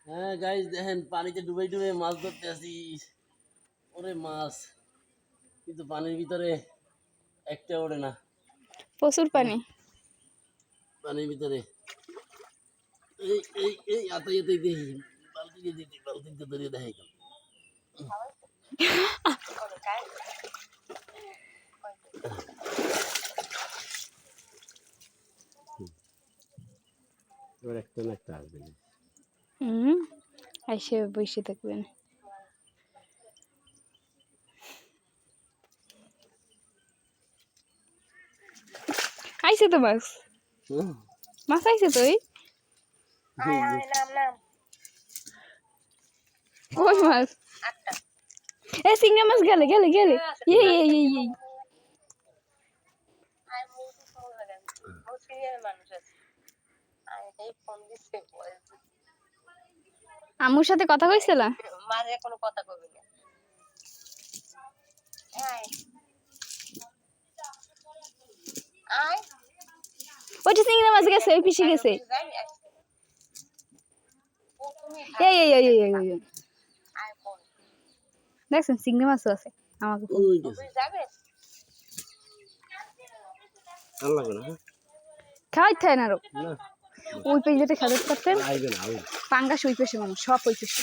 হ্যাঁ গাইস দেখেন পানিতে ডুবে ডুবে মাছ ধরতে আসি। ওরে মাছ, কিন্তু পানির ভিতরে একটা ওড়ে না। প্রচুর পানি। পানির ভিতরে এই এই এই আতাই আতাই দেখি বালতিতে ধরিয়ে দেখাই। এবার একটা না একটা আসবে না। এসে বসে থাকবেন। আইছে তো মাছ, মাছ আইছে তো। কই মাছ? এ সিংড়া মাছ গেলে গেলে গেলে আম্মুর সাথে কথা কইছিল? মাঝে কোনো কথা কইবি না। আয় ওইটা সিংড়া মাছ গেছে, ওই পিছে গেছে। দেখছেন সিংড়া মাছও আছে আমাকে। ওই গেছে। যাবে ভালো লাগবে না? খাইতে না আরো না ওই পেজ যেটা খেতে পারতেন। আইবে না আইবে। পাঙ্গাস ওই পেশে মানুষ সব ওই পেশে।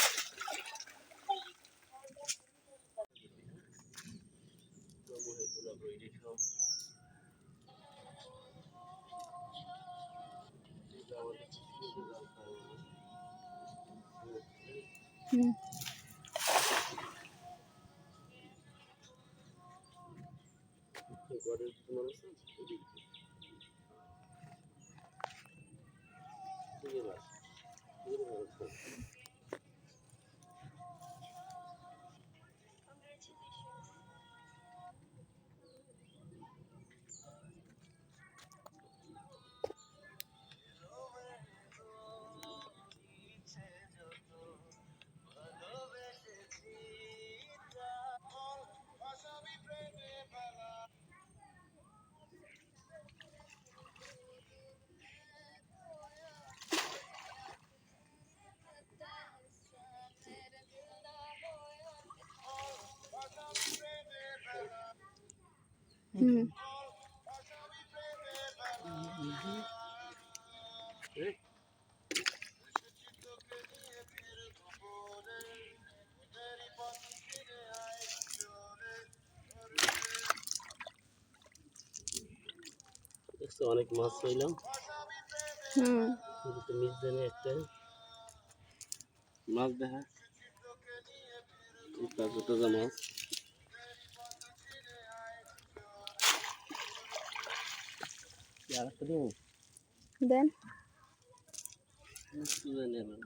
অনেক মাছ পাইলাম। মিস জানে একটা মাছ দেখা তাজা তাজা মাছ। আর একটা দিন দেন তুলে নেবেন।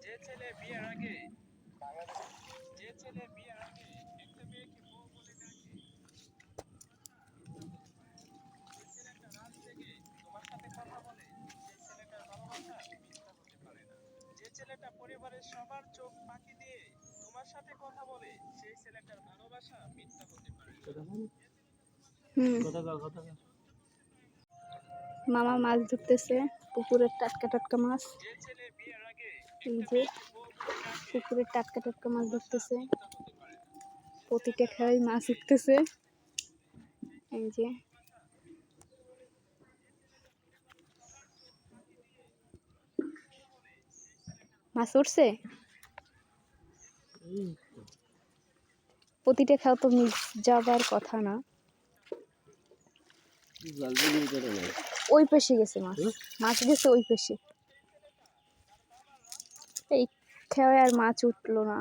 যে ছেলে বিয়ের আগে যে ছেলে বিয়ের আগে একটা মেয়েকে বউ বলে ডাকে, যে ছেলেটা রাত জেগে তোমার সাথে কথা বলে, সেই ছেলেটার ভালোবাসা মিথ্যা হতে পারে না। যে ছেলেটা পরিবারের সবার চোখ ফাঁকি দিয়ে তোমার সাথে কথা বলে সেই ছেলেটার ভালোবাসা মিথ্যা হতে পারে। হুম, মামা মাছ ধরতেছে, পুকুরের টাটকা টাটকা মাছ। যে ছেলে বিয়ের আগে এই একটা যে মেয়েকে বউ বলে ডাকে পুকুরের টাটকা টাটকা মাছ ধরতেছে, মিথ্যা হতে পারে না। প্রতিটা খেয়াই মাছ উঠতেছে। এই যে মাছ উঠছে, প্রতিটা খেয়াও তো মিস যাবার কথা না। জালদির ভিতরে নাই। ওই পাশে গেছে মাছ, মাছ গেছে ওই পাশে। এই খেয়ায় আর মাছ উঠলো না।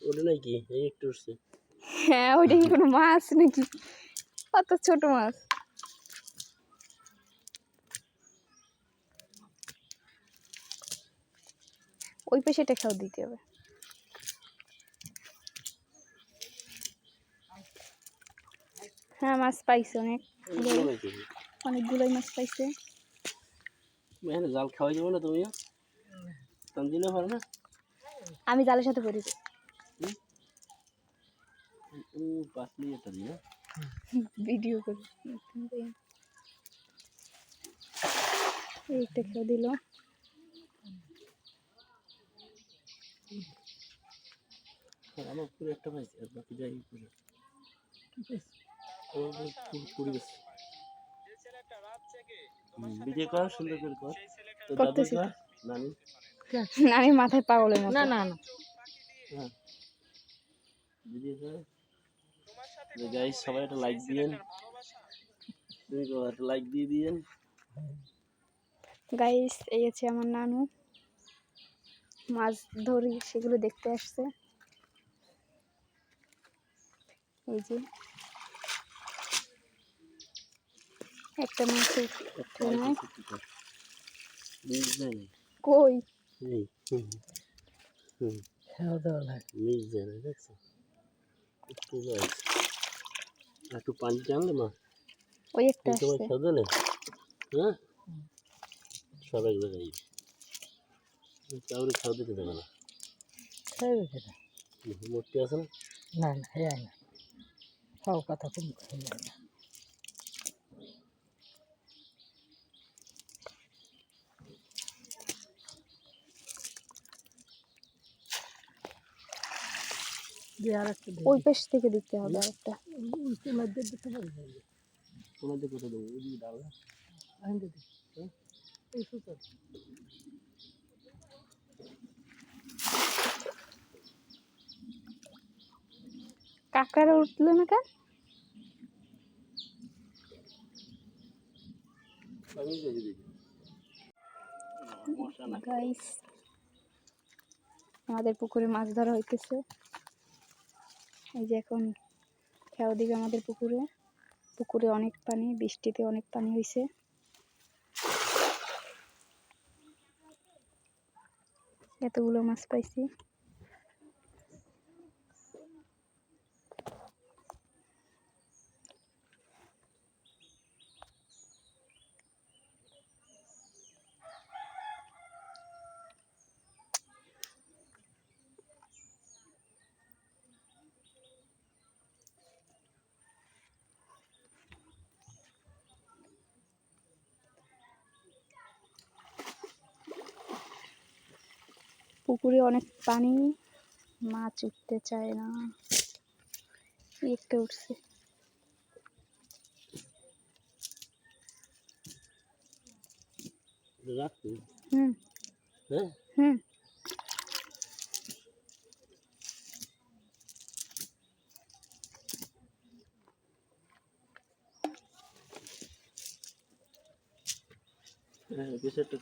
ওটা নাই কি এই একটু উঠছে। হ্যাঁ, ওইটা কি কোনো মাছ নাকি? অত ছোট মাছ। ওই পাশেটা খেয়াও দিতে হবে। হ্যাঁ, মাছ পাইছে অনেক, অনেকগুলো নাকি? অনেকগুলোই মাছ পাইছে। এখানে জাল খাওয়াই যাবো না তুমিও? তানজিনা পারো না? আমি জালের সাথে পড়েছি, পাতলি একটা দিই না? ভিডিও করি। এইটা খেয়ে দিল। আমার পুরো একটা পাইছি আর বাকি যাই পুরো পুরি গেছে। যে ছেলেটা রাত জেগে ভিডিও কর সুন্দর করে কর। সেই ছেলেটার তো দাদু করতেছি কর তো। নানি। আমি মাথায় পাগলের মতো। হ্যাঁ ভিডিও কর। তোমার সাথে গাইস সবাই একটা লাইক দিয়েন। ভালোবাসা তুমি একটা লাইক দিয়ে দিয়েন। গাইস, এই আছে আমার নানু, মাছ ধরি সেগুলো দেখতে আসছে। এই যে একটা মাছ উঠে নাই। কই মিস দেয় না দেখছো? একটু পানি টানলে মা ওই একটা এই সময় আসছে। খেয়ে দিলে হ্যাঁ সব এক জায়গায় কাউরে খাওয়া দিতে দেবে না। মূর্তি আছে না? ওই পাশ থেকে দিতে হবে আরেকটা। তোমাদের কোথায় দেবো ওই দিকে ডাল না? কাঁকড়া উঠলো না কেন? আমি যদি দিই মশা না গাইস, আমাদের পুকুরে মাছ ধরা হইতেছে। এই যে এখন খেয়াও দিকে আমাদের পুকুরে, পুকুরে অনেক পানি, বৃষ্টিতে অনেক পানি হয়েছে। এতগুলো মাছ পাইছি। পুকুরে অনেক পানি, মাছ উঠতে চায় না। একটা উঠছে। রাখছি হুম হ্যাঁ হুম। হ্যাঁ কিছু একটা